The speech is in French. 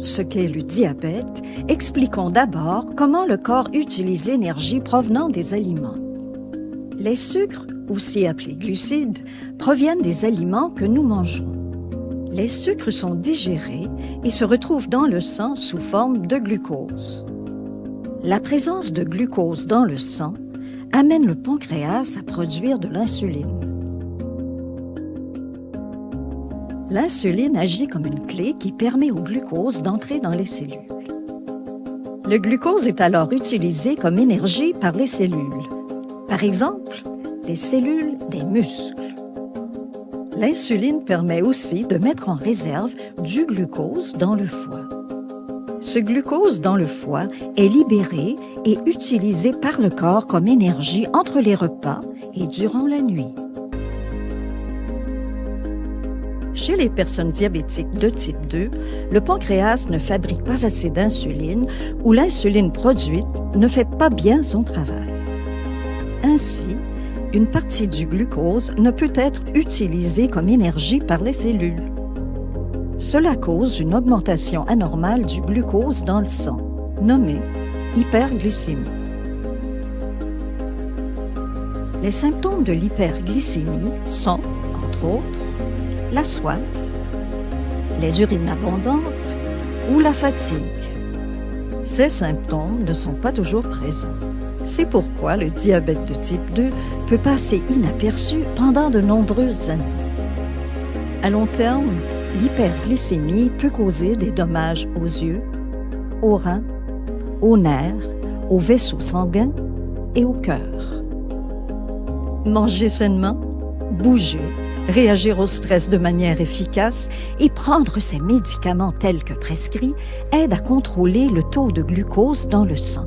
ce qu'est le diabète, expliquons d'abord comment le corps utilise l'énergie provenant des aliments. Les sucres, aussi appelés glucides, proviennent des aliments que nous mangeons. Les sucres sont digérés et se retrouvent dans le sang sous forme de glucose. La présence de glucose dans le sang amène le pancréas à produire de l'insuline. L'insuline agit comme une clé qui permet au glucose d'entrer dans les cellules. Le glucose est alors utilisé comme énergie par les cellules. Par exemple, les cellules des muscles. L'insuline permet aussi de mettre en réserve du glucose dans le foie. Ce glucose dans le foie est libéré et utilisé par le corps comme énergie entre les repas et durant la nuit. Chez les personnes diabétiques de type 2, le pancréas ne fabrique pas assez d'insuline ou l'insuline produite ne fait pas bien son travail. Ainsi, une partie du glucose ne peut être utilisée comme énergie par les cellules. Cela cause une augmentation anormale du glucose dans le sang, nommée hyperglycémie. Les symptômes de l'hyperglycémie sont, entre autres, la soif, les urines abondantes ou la fatigue. Ces symptômes ne sont pas toujours présents. C'est pourquoi le diabète de type 2 peut passer inaperçu pendant de nombreuses années. À long terme, l'hyperglycémie peut causer des dommages aux yeux, aux reins, aux nerfs, aux vaisseaux sanguins et au cœur. Manger sainement, bouger, réagir au stress de manière efficace et prendre ses médicaments tels que prescrits aide à contrôler le taux de glucose dans le sang.